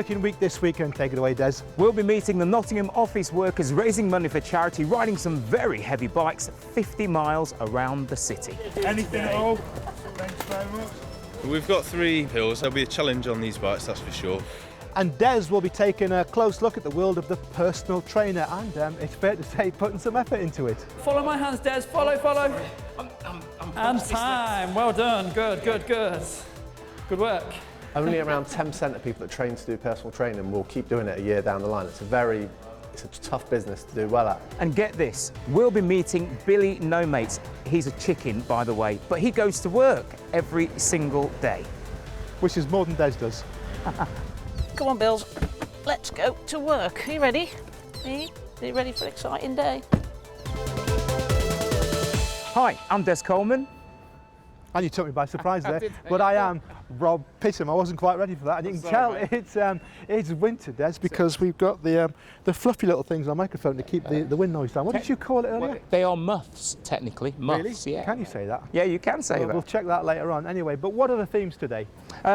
working week this weekend. Take it away, Des. We'll be meeting the Nottingham office workers, raising money for charity, riding some very heavy bikes 50 miles around the city. Anything at all? Thanks very much. We've got 3 hills. There'll be a challenge on these bikes, that's for sure. And Des will be taking a close look at the world of the personal trainer, and it's fair to say putting some effort into it. Follow my hands, Des. Follow. And time. Well done. Good. Good work. Only around 10% of people that train to do personal training will keep doing it a year down the line. It's a tough business to do well at. And get this, we'll be meeting Billy No Mates. He's a chicken, by the way, but he goes to work every single day. Which is more than Des does. Come on, Bills, let's go to work. Are you ready? Are you ready for an exciting day? Hi, I'm Des Coleman. And you took me by surprise there, but I am Rob Pittham. I wasn't quite ready for that, and you can tell it's winter, Des, because we've got the fluffy little things on the microphone to keep the wind noise down. What did you call it earlier? They are muffs, technically. Muffs, really? yeah. Can you say that? Yeah, you can say that. We'll check that later on. Anyway, but what are the themes today?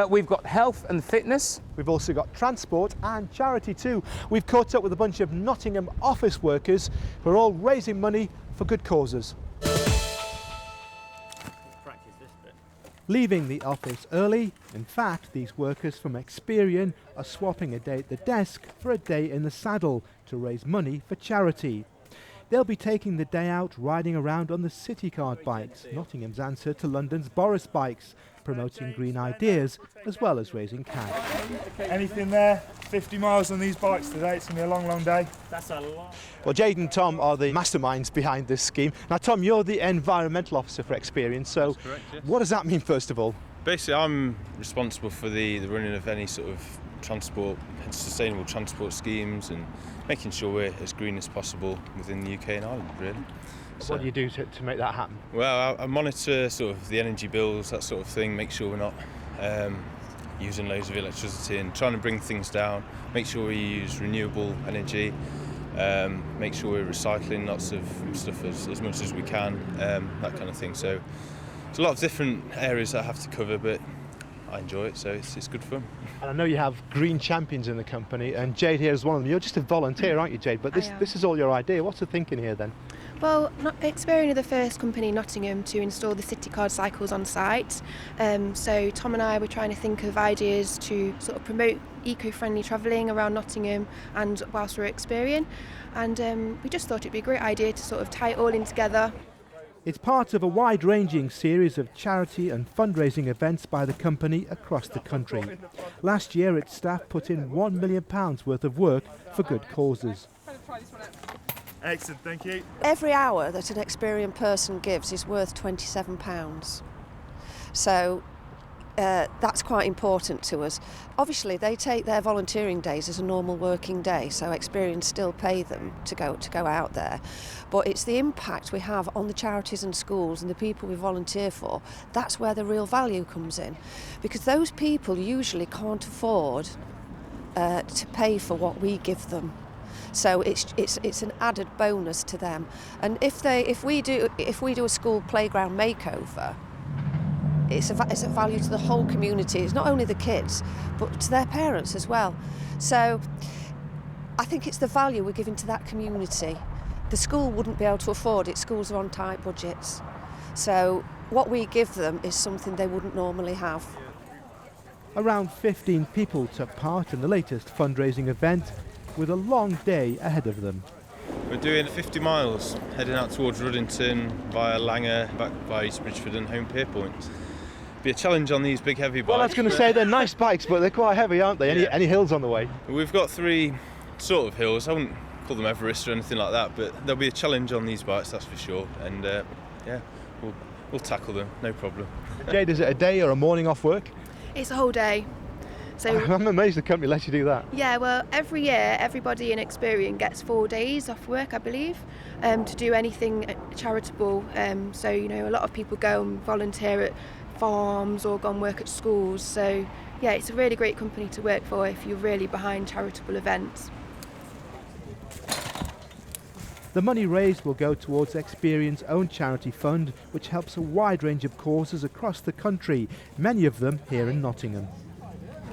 We've got health and fitness. We've also got transport and charity too. We've caught up with a bunch of Nottingham office workers who are all raising money for good causes. Leaving the office early. In fact, these workers from Experian are swapping a day at the desk for a day in the saddle to raise money for charity. They'll be taking the day out riding around on the City Card bikes, Nottingham's answer to London's Boris bikes, promoting green ideas as well as raising cash. Anything there? 50 miles on these bikes today. It's going to be a long, long day. That's a lot. Well, Jade and Tom are the masterminds behind this scheme. Now, Tom, you're the environmental officer for Experian, so That's correct, yes. What does that mean, first of all? Basically, I'm responsible for the running of any sort of transport, sustainable transport schemes, and making sure we're as green as possible within the UK and Ireland, really. What do you do to make that happen? Well, I monitor sort of the energy bills, that sort of thing, make sure we're not using loads of electricity and trying to bring things down, make sure we use renewable energy, make sure we're recycling lots of stuff as much as we can, that kind of thing. So there's a lot of different areas that I have to cover, but I enjoy it, so it's good fun. And I know you have green champions in the company, and Jade here is one of them. You're just a volunteer, aren't you, Jade? But this is all your idea. What's the thinking here then? Well, Experian are the first company in Nottingham to install the City Card cycles on site. So Tom and I were trying to think of ideas to sort of promote eco-friendly travelling around Nottingham and whilst we're at Experian. And we just thought it'd be a great idea to sort of tie it all in together. It's part of a wide-ranging series of charity and fundraising events by the company across the country. Last year, its staff put in £1 million worth of work for good causes. Excellent, thank you. Every hour that an Experian person gives is worth £27. So that's quite important to us. Obviously, they take their volunteering days as a normal working day, so Experian still pay them to go out there. But it's the impact we have on the charities and schools and the people we volunteer for. That's where the real value comes in, because those people usually can't afford to pay for what we give them. So it's an added bonus to them. And if we do a school playground makeover, it's a value to the whole community. It's not only the kids, but to their parents as well. So I think it's the value we're giving to that community. The school wouldn't be able to afford it. Schools are on tight budgets. So what we give them is something they wouldn't normally have. Around 15 people took part in the latest fundraising event, with a long day ahead of them. We're doing 50 miles, heading out towards Ruddington, via Langer, back by East Bridgeford and home Pierpoint. Be a challenge on these big heavy bikes. Well, I was going to say they're nice bikes, but they're quite heavy, aren't they? Yeah. Any hills on the way? We've got 3 sort of hills. I wouldn't call them Everest or anything like that, but there'll be a challenge on these bikes, that's for sure. And yeah, we'll tackle them, no problem. Jade, is it a day or a morning off work? It's a whole day. So I'm amazed the company lets you do that. Yeah, well, every year everybody in Experian gets 4 days off work, I believe, to do anything charitable. So, you know, a lot of people go and volunteer at farms or go and work at schools. So, yeah, it's a really great company to work for if you're really behind charitable events. The money raised will go towards Experian's own charity fund, which helps a wide range of causes across the country, many of them here in Nottingham.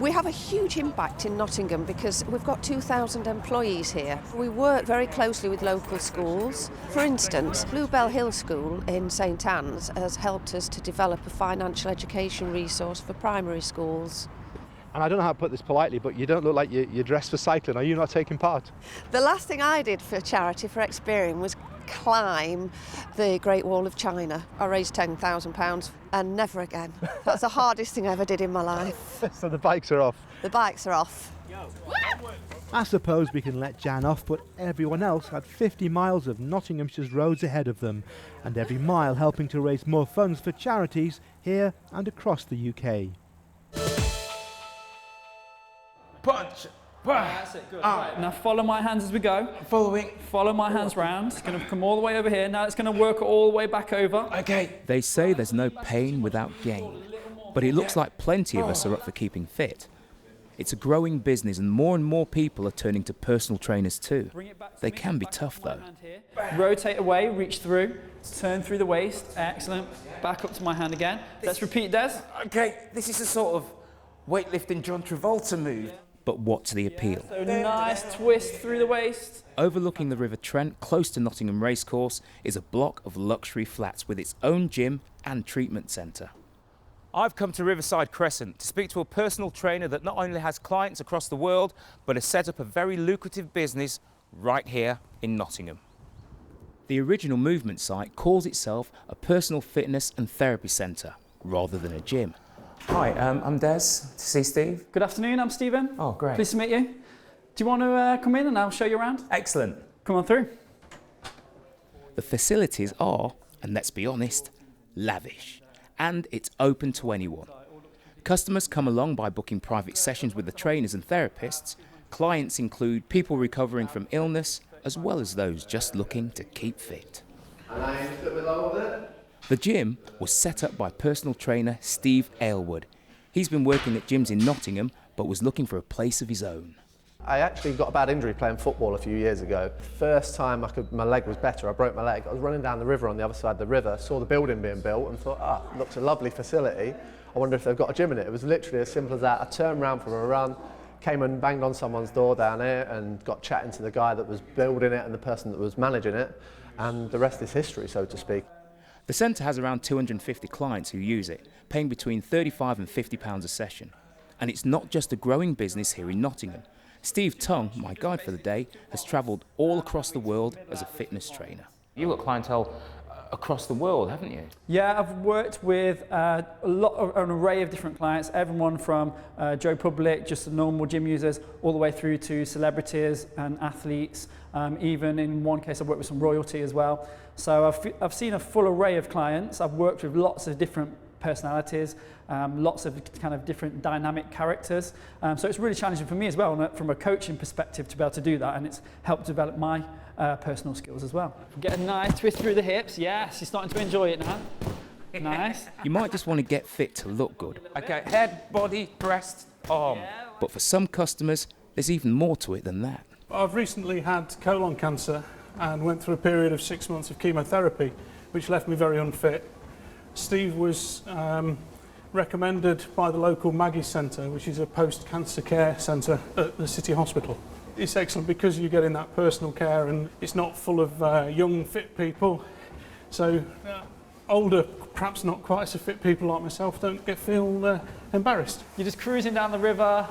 We have a huge impact in Nottingham because we've got 2,000 employees here. We work very closely with local schools. For instance, Bluebell Hill School in St Anne's has helped us to develop a financial education resource for primary schools. And I don't know how to put this politely, but you don't look like you're dressed for cycling. Are you not taking part? The last thing I did for charity for Experian was climb the Great Wall of China. I raised £10,000 and never again. That's the hardest thing I ever did in my life. So the bikes are off? The bikes are off. I suppose we can let Jan off, but everyone else had 50 miles of Nottinghamshire's roads ahead of them, and every mile helping to raise more funds for charities here and across the UK. Punch! That's it, good. Right, now follow my hands as we go. Following. Follow my hands round. It's going to come all the way over here. Now it's going to work all the way back over. Okay. They say there's no pain without gain, but it looks like plenty of us are up for keeping fit. It's a growing business and more people are turning to personal trainers too. They can be tough though. Rotate away, reach through, turn through the waist. Excellent. Back up to my hand again. Let's repeat, Des. Okay, this is a sort of weightlifting John Travolta move. But what's the appeal? So nice twist through the waist. Overlooking the River Trent, close to Nottingham Racecourse, is a block of luxury flats with its own gym and treatment centre. I've come to Riverside Crescent to speak to a personal trainer that not only has clients across the world, but has set up a very lucrative business right here in Nottingham. The original movement site calls itself a personal fitness and therapy centre, rather than a gym. Hi, I'm Des, to see Steve. Good afternoon, I'm Stephen. Oh, great. Pleased to meet you. Do you want to come in and I'll show you around? Excellent. Come on through. The facilities are, and let's be honest, lavish, and it's open to anyone. Customers come along by booking private sessions with the trainers and therapists. Clients include people recovering from illness, as well as those just looking to keep fit. The gym was set up by personal trainer Steve Aylward. He's been working at gyms in Nottingham, but was looking for a place of his own. I actually got a bad injury playing football a few years ago. First time my leg was better, I broke my leg. I was running down the river on the other side of the river, saw the building being built and thought, looks a lovely facility. I wonder if they've got a gym in it. It was literally as simple as that. I turned around from a run, came and banged on someone's door down here and got chatting to the guy that was building it and the person that was managing it. And the rest is history, so to speak. The centre has around 250 clients who use it, paying between £35 and £50 a session. And it's not just a growing business here in Nottingham. Steve Tongue, my guide for the day, has travelled all across the world as a fitness trainer. You've got clientele across the world, haven't you? Yeah, I've worked with an array of different clients, everyone from Joe Public, just the normal gym users, all the way through to celebrities and athletes. Even in one case, I've worked with some royalty as well. So I've seen a full array of clients. I've worked with lots of different personalities, lots of kind of different dynamic characters. So it's really challenging for me as well, from a coaching perspective, to be able to do that, and it's helped develop my personal skills as well. Get a nice twist through the hips. Yes, you're starting to enjoy it now. Nice. You might just want to get fit to look good. Okay, head, body, breast, arm. But for some customers, there's even more to it than that. I've recently had colon cancer and went through a period of 6 months of chemotherapy, which left me very unfit. Steve was recommended by the local Maggie's Centre, which is a post-cancer care centre at the City Hospital. It's excellent because you're getting that personal care and it's not full of young, fit people. So older, perhaps not quite so fit people like myself don't feel embarrassed. You're just cruising down the river.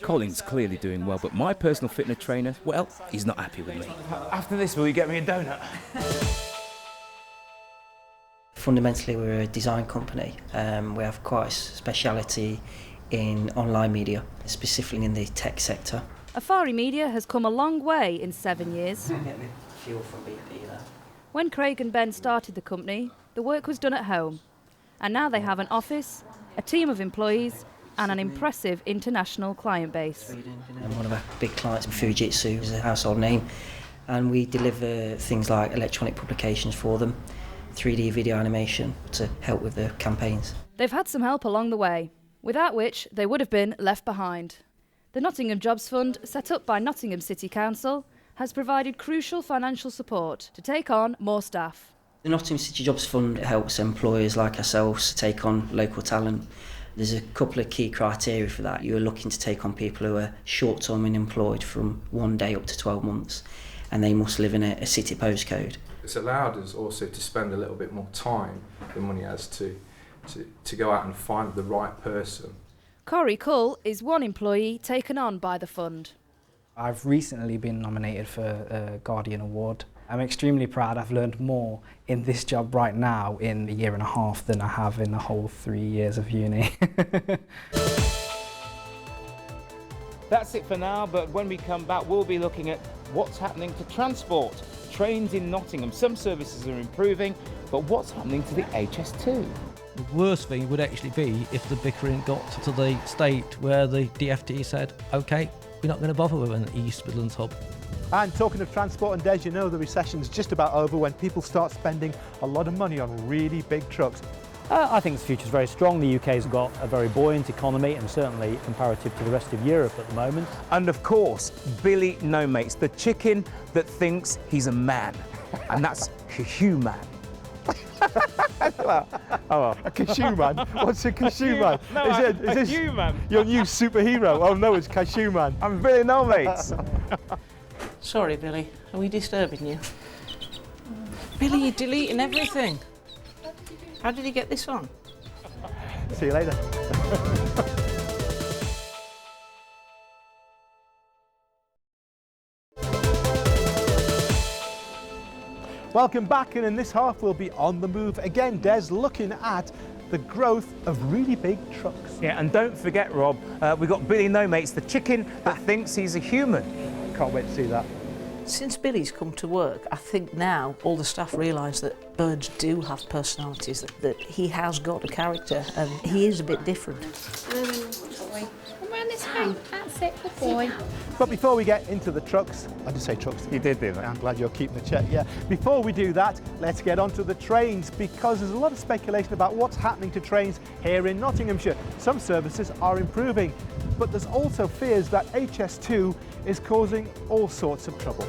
Colin's clearly doing well, but my personal fitness trainer, well, he's not happy with me. After this, will you get me a donut? Fundamentally, we're a design company. We have quite a speciality in online media, specifically in the tech sector. Affari Media has come a long way in 7 years. Get me fuel from BP there. When Craig and Ben started the company, the work was done at home. And now they have an office, a team of employees, and an impressive international client base. And one of our big clients, Fujitsu, is a household name. And we deliver things like electronic publications for them, 3D video animation to help with the campaigns. They've had some help along the way, without which they would have been left behind. The Nottingham Jobs Fund, set up by Nottingham City Council, has provided crucial financial support to take on more staff. The Nottingham City Jobs Fund helps employers like ourselves take on local talent. There's a couple of key criteria for that. You're looking to take on people who are short-term unemployed from 1 day up to 12 months, and they must live in a city postcode. It's allowed us also to spend a little bit more time than money has to go out and find the right person. Corey Cull is one employee taken on by the fund. I've recently been nominated for a Guardian Award. I'm extremely proud. I've learned more in this job right now in a year and a half than I have in the whole 3 years of uni. That's it for now, but when we come back, we'll be looking at what's happening to transport. Trains in Nottingham, some services are improving, but what's happening to the HS2? The worst thing would actually be if the bickering got to the state where the DFT said, OK, we're not going to bother with an East Midlands hub. And talking of transport and Des, you know the recession's just about over when people start spending a lot of money on really big trucks. I think the future's very strong. The UK's got a very buoyant economy, and certainly comparative to the rest of Europe at the moment. And of course, Billy No-Mates, the chicken that thinks he's a man. And that's human. A cashew man? What's a cashew man? No, is this cashew man. Your new superhero? Oh no, it's cashew man. I'm Billy No-Mates. Sorry, Billy. Are we disturbing you? Billy, you're deleting everything. How did he get this on? See you later. Welcome back, and in this half we'll be on the move again, Des, looking at the growth of really big trucks. Yeah, and don't forget, Rob, we've got Billy No-Mates, the chicken that thinks he's a human. Can't wait to see that. Since Billy's come to work, I think now all the staff realise that birds do have personalities, that he has got a character, and he is a bit different. Come around this way. That's it, good boy. But before we get into the trucks, I did say trucks. You did do that. I'm glad you're keeping the check, yeah. Before we do that, let's get onto the trains, because there's a lot of speculation about what's happening to trains here in Nottinghamshire. Some services are improving, but there's also fears that HS2 is causing all sorts of trouble.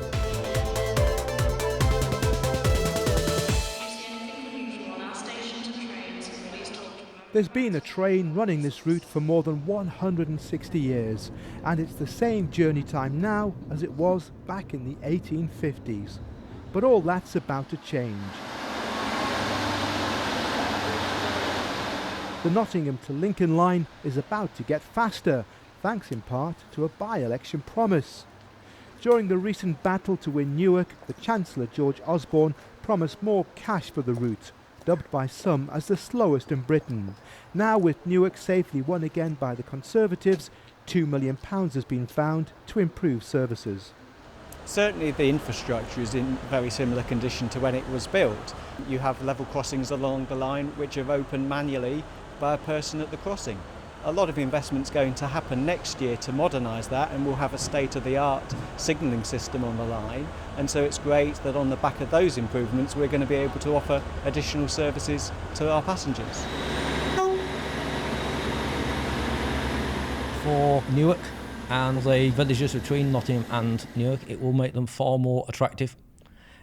There's been a train running this route for more than 160 years, and it's the same journey time now as it was back in the 1850s. But all that's about to change. The Nottingham to Lincoln line is about to get faster, thanks in part to a by-election promise. During the recent battle to win Newark, the Chancellor George Osborne promised more cash for the route, dubbed by some as the slowest in Britain. Now, with Newark safely won again by the Conservatives, £2 million has been found to improve services. Certainly the infrastructure is in very similar condition to when it was built. You have level crossings along the line which are opened manually by a person at the crossing. A lot of investment's going to happen next year to modernise that, and we'll have a state-of-the-art signalling system on the line, and so it's great that on the back of those improvements we're going to be able to offer additional services to our passengers. For Newark and the villages between Nottingham and Newark, it will make them far more attractive.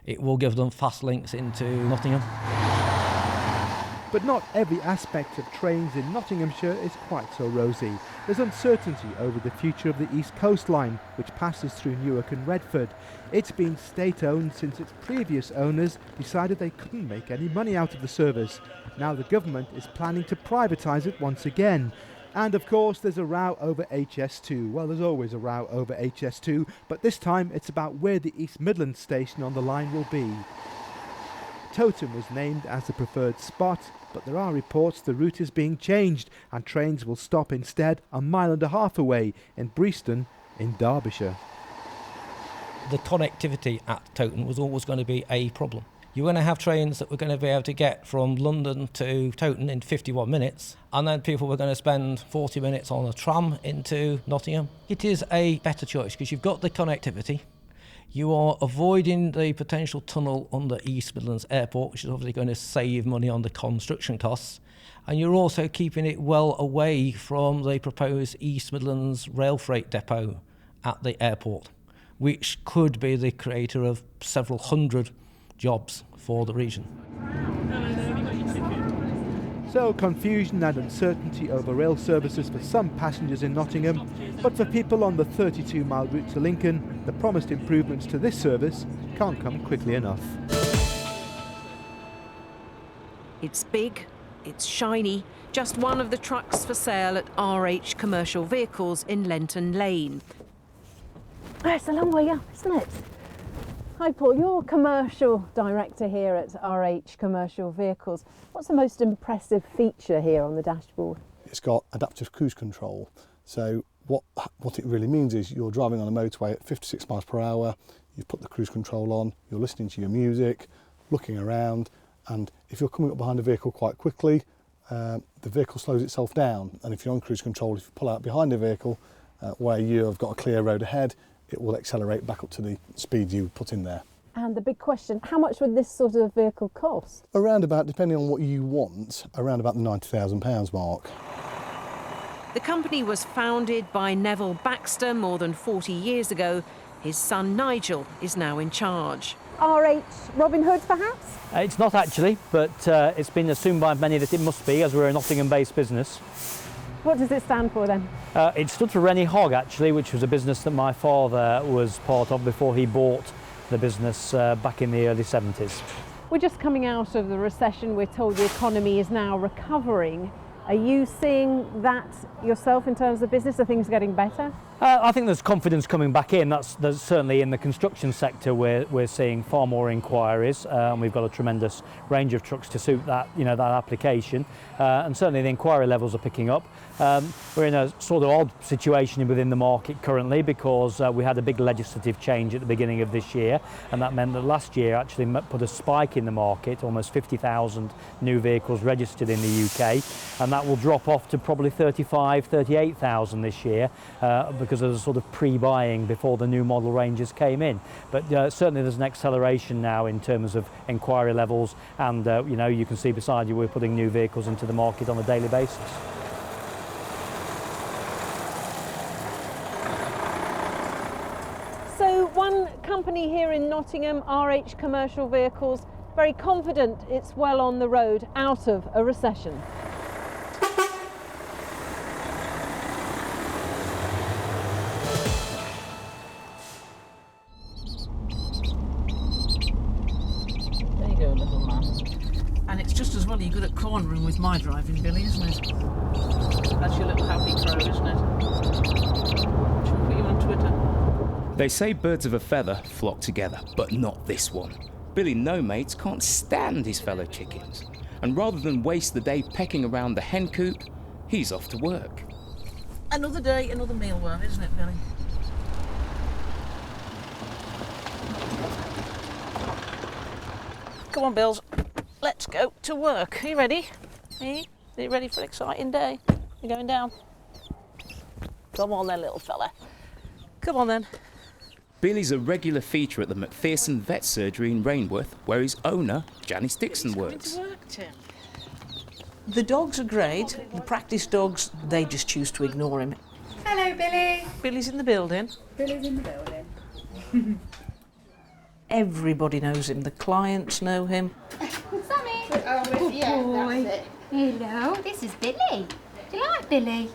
It will give them fast links into Nottingham. But not every aspect of trains in Nottinghamshire is quite so rosy. There's uncertainty over the future of the East Coast Line, which passes through Newark and Redford. It's been state-owned since its previous owners decided they couldn't make any money out of the service. Now the government is planning to privatise it once again. And of course there's a row over HS2. Well, there's always a row over HS2, but this time it's about where the East Midlands station on the line will be. Totem was named as the preferred spot, but there are reports the route is being changed and trains will stop instead a mile and a half away in Breaston in Derbyshire. The connectivity at Totem was always going to be a problem. You're going to have trains that were going to be able to get from London to Totem in 51 minutes, and then people were going to spend 40 minutes on a tram into Nottingham. It is a better choice because you've got the connectivity. You are avoiding the potential tunnel under East Midlands Airport, which is obviously going to save money on the construction costs. And you're also keeping it well away from the proposed East Midlands rail freight depot at the airport, which could be the creator of several hundred jobs for the region. So confusion and uncertainty over rail services for some passengers in Nottingham, but for people on the 32-mile route to Lincoln, the promised improvements to this service can't come quickly enough. It's big, it's shiny, just one of the trucks for sale at RH Commercial Vehicles in Lenton Lane. Oh, it's a long way up, isn't it? Hi Paul, you're commercial director here at RH Commercial Vehicles. What's the most impressive feature here on the dashboard? It's got adaptive cruise control. So what it really means is you're driving on a motorway at 56 miles per hour, you've put the cruise control on, you're listening to your music, looking around, and if you're coming up behind a vehicle quite quickly, the vehicle slows itself down, and if you're on cruise control, if you pull out behind a vehicle where you've got a clear road ahead, it will accelerate back up to the speed you put in there. And the big question, how much would this sort of vehicle cost? Around about, depending on what you want, around about the £90,000 mark. The company was founded by Neville Baxter more than 40 years ago. His son Nigel is now in charge. RH Robin Hood, perhaps? It's not actually, but it's been assumed by many that it must be, as we're a Nottingham-based business. What does it stand for then? It stood for Rennie Hogg actually, which was a business that my father was part of before he bought the business back in the early 70s. We're just coming out of the recession. We're told the economy is now recovering. Are you seeing that yourself in terms of business? Are things getting better? I think there's confidence coming back in. That's certainly in the construction sector. We're seeing far more inquiries, and we've got a tremendous range of trucks to suit that, that application. And certainly the inquiry levels are picking up. We're in a sort of odd situation within the market currently because we had a big legislative change at the beginning of this year, and that meant that last year actually put a spike in the market, almost 50,000 new vehicles registered in the UK, and that will drop off to probably 35,000, 38,000 this year because of the sort of pre-buying before the new model ranges came in. But certainly there's an acceleration now in terms of inquiry levels, and you can see beside you we're putting new vehicles into the market on a daily basis. So one company here in Nottingham, RH Commercial Vehicles, very confident it's well on the road out of a recession. There you go, little man. And it's just as well you're good at cornering with my driving, Billy, isn't it? That's your little happy crow, isn't it? Shall we put you on Twitter? They say birds of a feather flock together, but not this one. Billy No-Mates can't stand his fellow chickens, and rather than waste the day pecking around the hen coop, he's off to work. Another day, another mealworm, isn't it, Billy? Come on, Bills. Let's go to work. Are you ready? Are you ready for an exciting day? You're going down? Come on then, little fella. Come on then. Billy's a regular feature at the Macpherson Vet Surgery in Rainworth, where his owner, Janice Dixon, works. To work, Tim. The dogs are great. The practice dogs, they just choose to ignore him. Hello, Billy. Billy's in the building. Billy's in the building. Everybody knows him. The clients know him. Sammy. Oh, yeah, boy. that's it. Hello, this is Billy. Do you like Billy?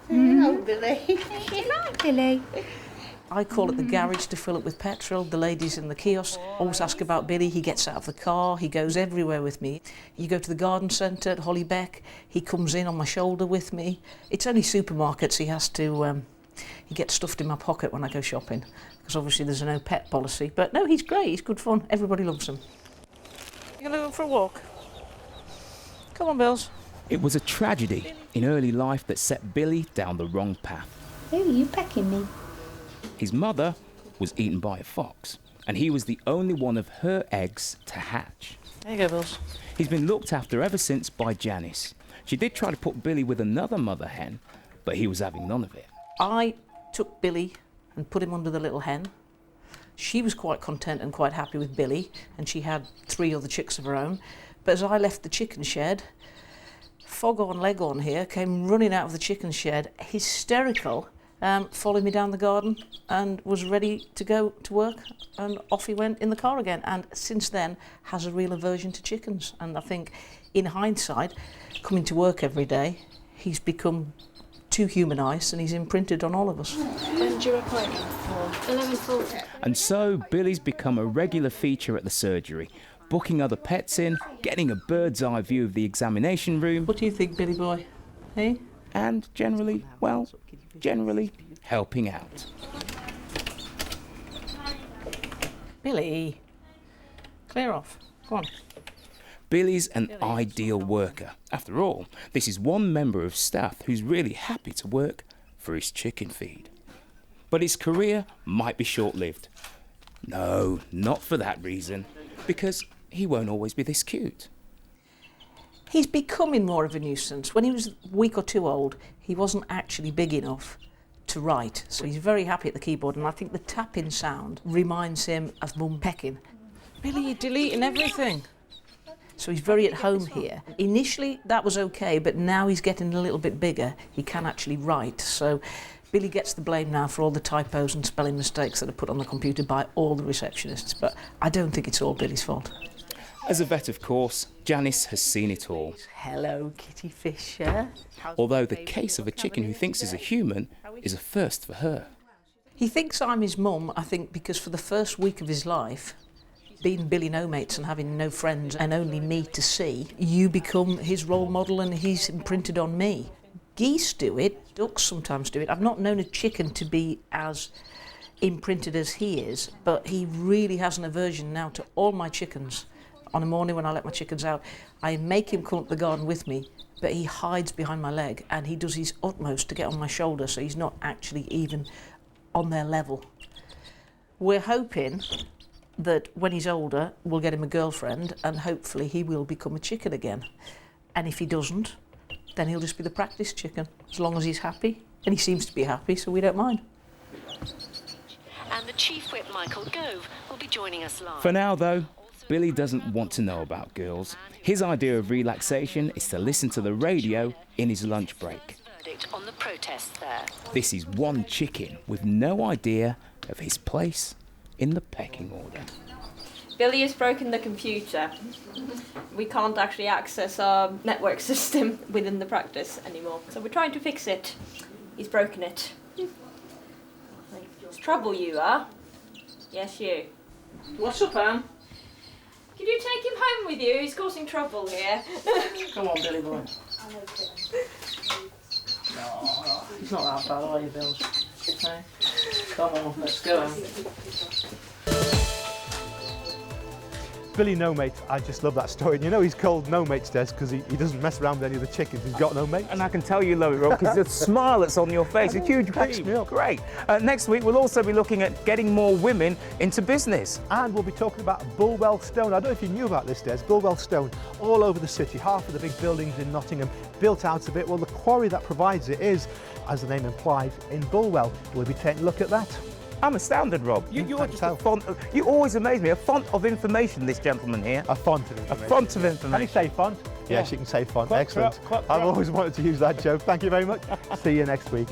Hello, Billy. Do you like Billy? I call it the garage to fill it with petrol. The ladies in the kiosk always ask about Billy. He gets out of the car. He goes everywhere with me. You go to the garden centre at Hollybeck. He comes in on my shoulder with me. It's only supermarkets he has to... he gets stuffed in my pocket when I go shopping because obviously there's a no pet policy. But no, he's great. He's good fun. Everybody loves him. You going to go for a walk? Come on, Bills. It was a tragedy in early life that set Billy down the wrong path. Who are you pecking me? His mother was eaten by a fox, and he was the only one of her eggs to hatch. There you go, Bills. He's been looked after ever since by Janice. She did try to put Billy with another mother hen, but he was having none of it. I took Billy and put him under the little hen. She was quite content and quite happy with Billy, and she had 3 other chicks of her own. But as I left the chicken shed, Fog on Leg on here came running out of the chicken shed, hysterical, followed me down the garden and was ready to go to work, and off he went in the car again, and since then has a real aversion to chickens. And I think in hindsight, coming to work every day, he's become too humanised and he's imprinted on all of us. When's your appointment for? 11:40. And so Billy's become a regular feature at the surgery, booking other pets in, getting a bird's eye view of the examination room. What do you think, Billy boy? Hey? And generally, well, generally helping out. Billy, clear off. Go on. Billy's an ideal worker. After all, this is one member of staff who's really happy to work for his chicken feed. But his career might be short-lived. No, not for that reason, because he won't always be this cute. He's becoming more of a nuisance. When he was a week or two old, he wasn't actually big enough to write, so he's very happy at the keyboard, and I think the tapping sound reminds him of Mum pecking. Billy, you're deleting everything. So he's very at home here. Initially that was okay, but now he's getting a little bit bigger. He can actually write, so Billy gets the blame now for all the typos and spelling mistakes that are put on the computer by all the receptionists, but I don't think it's all Billy's fault. As a vet, of course, Janice has seen it all. Hello, Kitty Fisher. Although the case of a chicken who thinks he's a human is a first for her. He thinks I'm his mum, I think, because for the first week of his life, being Billy No Mates and having no friends and only me to see, you become his role model and he's imprinted on me. Geese do it, ducks sometimes do it. I've not known a chicken to be as imprinted as he is, but he really has an aversion now to all my chickens. On a morning when I let my chickens out, I make him come up the garden with me, but he hides behind my leg and he does his utmost to get on my shoulder, so he's not actually even on their level. We're hoping that when he's older, we'll get him a girlfriend and hopefully he will become a chicken again. And if he doesn't, then he'll just be the practice chicken, as long as he's happy. And he seems to be happy, so we don't mind. And the Chief Whip, Michael Gove, will be joining us live. For now, though, Billy doesn't want to know about girls. His idea of relaxation is to listen to the radio in his lunch break. Verdict on the protests there. This is one chicken with no idea of his place in the pecking order. Billy has broken the computer. We can't actually access our network system within the practice anymore. So we're trying to fix it. He's broken it. It's trouble you are. Yes, you. What's up, Anne? Can you take him home with you? He's causing trouble here. Come on, Billy boy. No, he's not that bad, are you, Bills? Okay. Come on, let's go, Anne. Billy No Mates, I just love that story. And you know he's called No Mates, Des, because he doesn't mess around with any of the chickens. He's got no mates. And I can tell you love it, Rob, because the smile that's on your face, a huge beam. Great. Next week, we'll also be looking at getting more women into business. And we'll be talking about Bulwell Stone. I don't know if you knew about this, Des. Bulwell Stone, all over the city. Half of the big buildings in Nottingham built out a bit. Well, the quarry that provides it is, as the name implies, in Bulwell. We'll be taking a look at that. I'm astounded, Rob. You're just a font of, you always amaze me. A font of information, this gentleman here. A font of information. A font of information. Can he say font? Yes, you can say font. Quack, Excellent. quack, quack, I've quack. always wanted to use that joke. Thank you very much. See you next week.